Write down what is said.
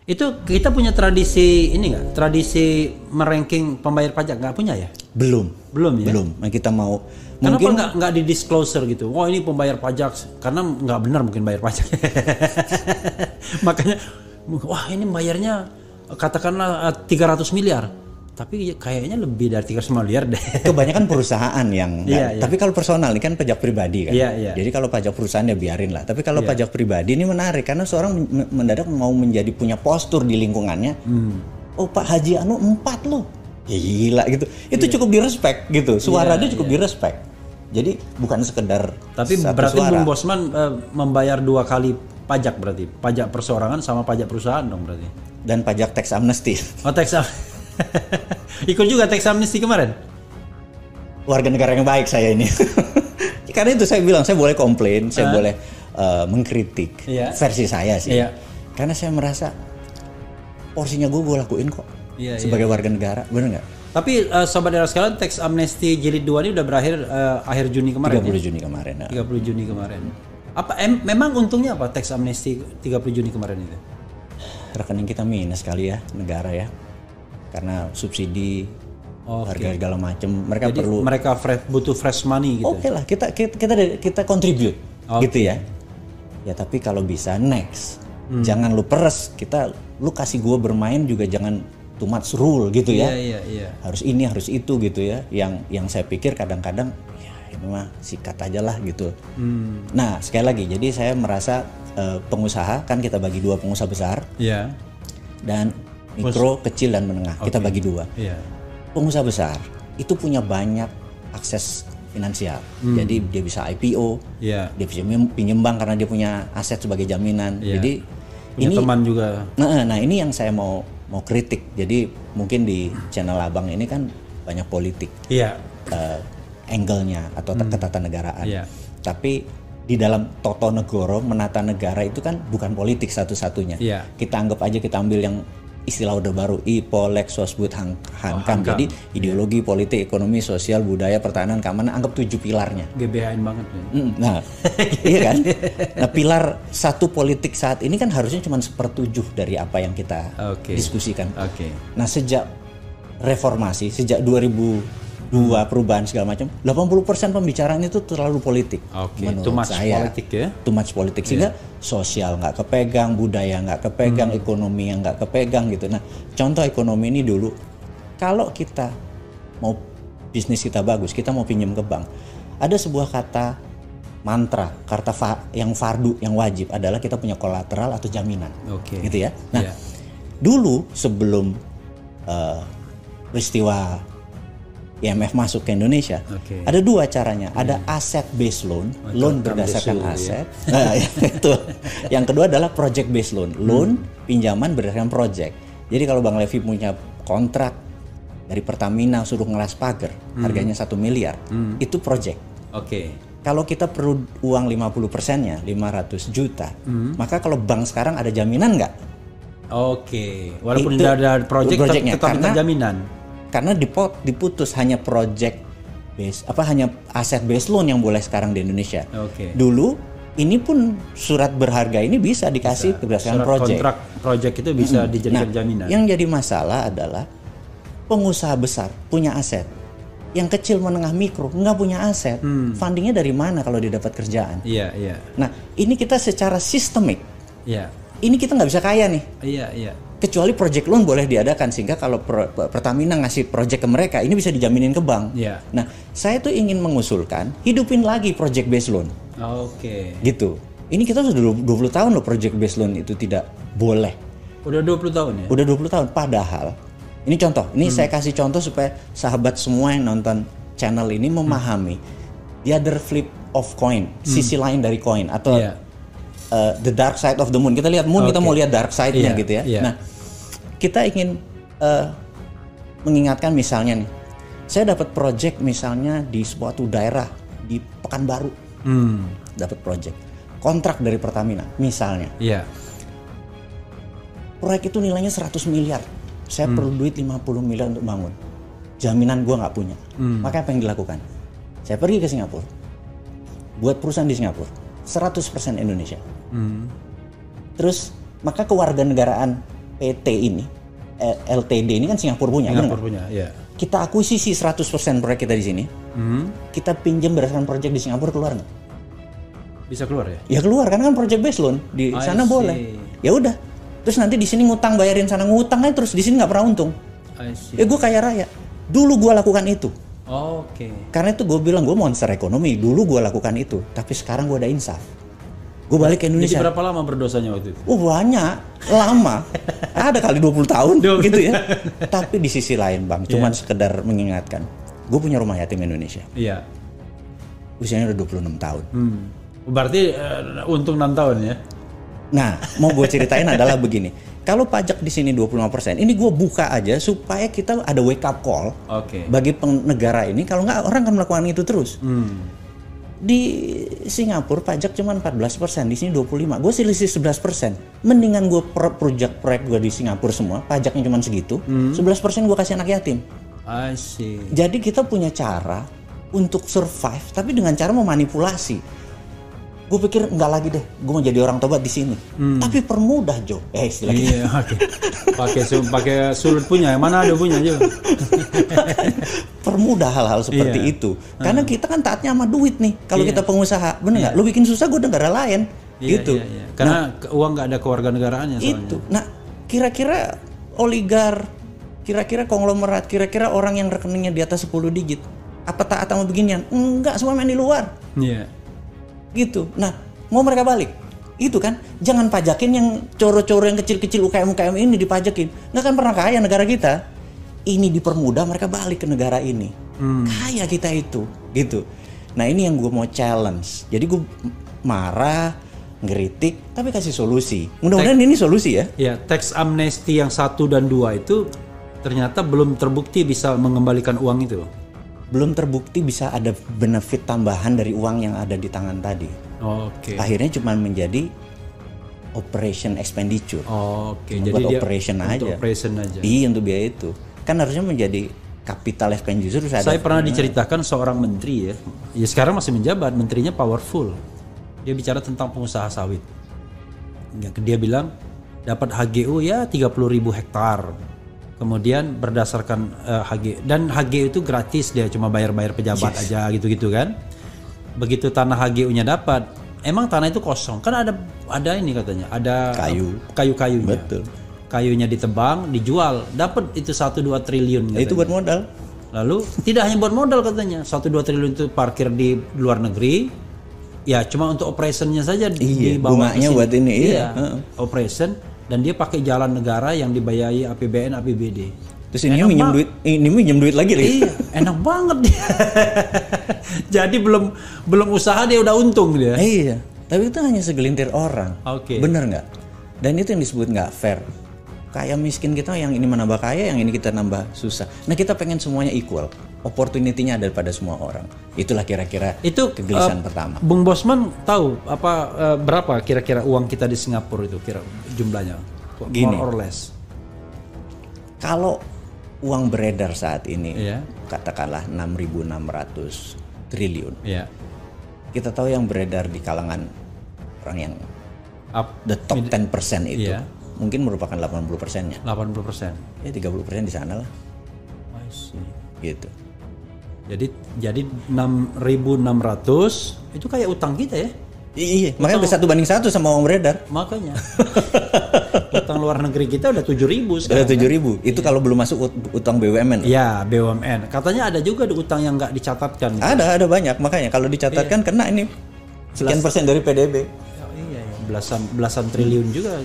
Itu kita punya tradisi ini nggak? Tradisi meranking pembayar pajak nggak punya ya? Belum ya. Belum. Nah, kita mau Kenapa nggak di disclosure gitu? Wah ini pembayar pajak, karena nggak benar mungkin bayar pajak. Makanya, wah ini bayarnya katakanlah 300 miliar. Tapi kayaknya lebih dari 300 miliar deh. Kebanyakan perusahaan yang Iya. Tapi kalau personal ini kan pajak pribadi kan. Iya. Jadi kalau pajak perusahaan ya biarin lah. Tapi kalau pajak pribadi ini menarik karena seorang mendadak mau menjadi punya postur di lingkungannya. Oh Pak Haji Anu 4 loh. Ya gila gitu. Itu cukup direspek gitu. Suara dia cukup direspek. Jadi bukan sekedar Tapi satu berarti suara. Bung Bosman membayar 2 kali pajak berarti. Pajak perseorangan sama pajak perusahaan dong berarti. Dan pajak tax amnesty. Oh tax ikut juga tax amnesty kemarin? Warga negara yang baik saya ini. Karena itu saya bilang saya boleh komplain, saya boleh mengkritik versi saya sih. Karena saya merasa porsinya gue lakuin kok sebagai warga negara, bener nggak? Tapi sobat daerah sekalian, tax amnesty jilid 2 ini udah berakhir akhir Juni kemarin. 30 Juni kemarin. 30 Juni kemarin. Apa memang untungnya apa tax amnesty 30 Juni kemarin itu? Rekening kita minus kali ya negara ya. Karena subsidi harga segala macam, mereka jadi perlu butuh fresh money gitu. Oke lah, kita contribute gitu ya. Ya tapi kalau bisa next. Jangan lu peres, lu kasih gua bermain juga jangan too much rule gitu ya. Iya. Harus ini, harus itu gitu ya. Yang saya pikir kadang-kadang ya ini mah sikat aja lah gitu. Nah, sekali lagi jadi saya merasa pengusaha kan kita bagi 2 pengusaha besar. Iya. Dan mikro, kecil dan menengah. Kita bagi 2. Iya. Pengusaha besar itu punya banyak akses finansial. Jadi dia bisa IPO, dia bisa pinjam bank karena dia punya aset sebagai jaminan. Jadi punya ini teman juga. Nah, ini yang saya mau kritik. Jadi mungkin di channel Abang ini kan banyak politik. Iya. Angle-nya atau ketatanegaraan. Iya. Tapi di dalam toto negoro, menata negara itu kan bukan politik satu-satunya. Iya. Kita anggap aja kita ambil yang istilah udah baru IPO, Lex, Sosbud, Hankam. Jadi ideologi, politik, ekonomi, sosial, budaya, pertahanan, keamanan, anggap 7 pilarnya. GBHN banget ya. Nah, iya kan? Nah, pilar satu politik saat ini kan harusnya cuma 1/7 dari apa yang kita diskusikan. Nah, sejak reformasi, sejak 2002 perubahan segala macam, 80% pembicaraan itu terlalu politik. Too much politik ya. Too much politik sehingga sosial nggak kepegang, budaya nggak kepegang, ekonomi yang nggak kepegang gitu. Nah, contoh ekonomi ini dulu, kalau kita mau bisnis kita bagus, kita mau pinjam ke bank, ada sebuah kata mantra, yang fardu, yang wajib adalah kita punya kolateral atau jaminan, gitu ya. Nah, dulu sebelum peristiwa IMF masuk ke Indonesia, ada 2 caranya. Ada asset based loan, loan berdasarkan aset. Nah, itu. Yang kedua adalah project based loan, loan pinjaman berdasarkan project. Jadi kalau Bang Levi punya kontrak dari Pertamina suruh ngelas pagar, harganya 1 miliar, itu project. Kalau kita perlu uang 50%-nya, 500 juta, maka kalau bank sekarang ada jaminan nggak? Walaupun udah ada project tetap ada jaminan. Karena diputus hanya project base, hanya aset base loan yang boleh sekarang di Indonesia. Dulu ini pun surat berharga ini bisa dikasih berdasarkan project. Kontrak project itu bisa dijadikan jaminan. Yang jadi masalah adalah pengusaha besar punya aset, yang kecil menengah mikro nggak punya aset. Fundingnya dari mana kalau dia dapat kerjaan? Nah, ini kita secara sistemik. Ini kita nggak bisa kaya nih. Kecuali project loan boleh diadakan sehingga kalau Pertamina ngasih project ke mereka ini bisa dijaminin ke bank. Nah, saya tuh ingin mengusulkan hidupin lagi project based loan. Gitu. Ini kita sudah 20 tahun loh project based loan itu tidak boleh. Udah 20 tahun ya? Udah 20 tahun padahal. Ini contoh. Ini saya kasih contoh supaya sahabat semua yang nonton channel ini memahami the other flip of coin, sisi lain dari koin atau the dark side of the moon. Kita lihat moon, kita mau lihat dark side-nya gitu ya. Nah, kita ingin mengingatkan misalnya nih, saya dapat project misalnya di suatu daerah di Pekanbaru, dapat project kontrak dari Pertamina misalnya. Proyek itu nilainya 100 miliar. Saya perlu duit 50 miliar untuk bangun. Jaminan gua nggak punya. Maka apa yang dilakukan? Saya pergi ke Singapura, buat perusahaan di Singapura, 100% Indonesia. Terus maka kewarganegaraan PT ini, LTD ini kan Singapura punya. Singapura punya, ya. Kita akuisisi 100% proyek kita di sini. Kita pinjam berdasarkan proyek di Singapura, keluar nggak? Bisa keluar ya? Ya keluar, karena kan project based loan di sana boleh. Ya udah. Terus nanti di sini ngutang, bayarin sana ngutang aja terus, di sini nggak pernah untung. Ya gue kaya raya. Dulu gue lakukan itu. Oke. Karena itu gue bilang gue monster ekonomi. Dulu gue lakukan itu, tapi sekarang gue udah insaf. Gue balik ke Indonesia. Jadi berapa lama berdosanya waktu itu? Banyak, lama. Ada kali 20 tahun gitu ya. Tapi di sisi lain Bang, cuman sekedar mengingatkan. Gue punya rumah yatim Indonesia. Iya. Usianya udah 26 tahun. Berarti untung 6 tahun ya? Nah, mau gue ceritain adalah begini. Kalau pajak di sini 25%, ini gue buka aja supaya kita ada wake up call bagi negara ini. Kalau nggak, orang akan melakukan itu terus. Di Singapura pajak cuma 14%, di sini 25%. Gue selisih 11%. Mendingan gue proyek gue di Singapura semua, pajaknya cuma segitu. 11% gue kasih anak yatim. I see. Jadi kita punya cara untuk survive, tapi dengan cara memanipulasi. Gue pikir enggak lagi deh, gue mau jadi orang tobat di sini. Tapi permudah Jo, istilahnya. Iya, pakai sulut punya, yang mana ada punya Jo. Permudah hal-hal seperti itu. Karena kita kan taatnya sama duit nih. Kalau kita pengusaha, bener nggak? Lu bikin susah, gue negara lain, gitu. Karena uang nggak ada kewarganegaraannya soalnya. Itu. Nah, kira-kira oligar, kira-kira konglomerat, kira-kira orang yang rekeningnya di atas 10 digit, apa taat sama beginian? Enggak, semua main di luar. Iya. Gitu. Nah, mau mereka balik. Itu kan, jangan pajakin yang coro-coro yang kecil-kecil UKM-UKM ini dipajakin. Nggak akan pernah kaya negara kita. Ini dipermudah mereka balik ke negara ini. Kaya kita itu, gitu. Nah, ini yang gue mau challenge. Jadi gue marah, ngeritik, tapi kasih solusi. Mudah-mudahan ini solusi ya. Ya, tax amnesty yang 1 dan 2 itu ternyata belum terbukti bisa mengembalikan uang itu. Belum terbukti bisa ada benefit tambahan dari uang yang ada di tangan tadi. Akhirnya cuma menjadi operation expenditure. Jadi dia operation aja. Iya, untuk biaya itu. Kan harusnya menjadi capital expenditure. Saya pernah diceritakan seorang menteri ya sekarang masih menjabat, menterinya powerful. Dia bicara tentang pengusaha sawit. Dia bilang dapat HGU ya 30.000 hektar. Kemudian berdasarkan HG, dan HG itu gratis, dia cuma bayar-bayar pejabat aja gitu-gitu kan. Begitu tanah HGU-nya dapat, emang tanah itu kosong kan, ada ini katanya, ada kayu-kayunya. Betul. Kayunya ditebang, dijual, dapat itu 1-2 triliun katanya. Itu buat modal. Lalu tidak hanya buat modal katanya, 1-2 triliun itu parkir di luar negeri. Ya cuma untuk operationnya saja dibawa ke sini. Buat ini. Operation. Dan dia pakai jalan negara yang dibayari APBN, APBD. Terus ini minjem duit lagi. Iya, enak banget dia. Jadi belum usaha dia udah untung dia. Iya, tapi itu hanya segelintir orang. Bener nggak? Dan itu yang disebut nggak fair. Kaya miskin kita, yang ini menambah kaya, yang ini kita nambah susah. Nah, kita pengen semuanya equal. Opportunity-nya ada pada semua orang. Itulah kira-kira itu kegelisahan pertama. Bung Bosman tahu berapa kira-kira uang kita di Singapura itu jumlahnya? Gini, more or less. Kalau uang beredar saat ini katakanlah 6.600 triliun. Kita tahu yang beredar di kalangan orang yang the top 10% itu mungkin merupakan 80%-nya. 80%. Ya 30% di sana lah. I see. Gitu. Jadi 6.600 itu kayak utang kita ya? Iya, makanya udah 1:1 sama uang beredar. Makanya. Utang luar negeri kita udah 7.000 sekarang. Udah 7.000. Itu kalau belum masuk utang BUMN. Iya, BUMN. Katanya ada juga utang yang nggak dicatatkan. Ada banyak. Makanya kalau dicatatkan kena ini sekian persen dari PDB. Belasan triliun juga.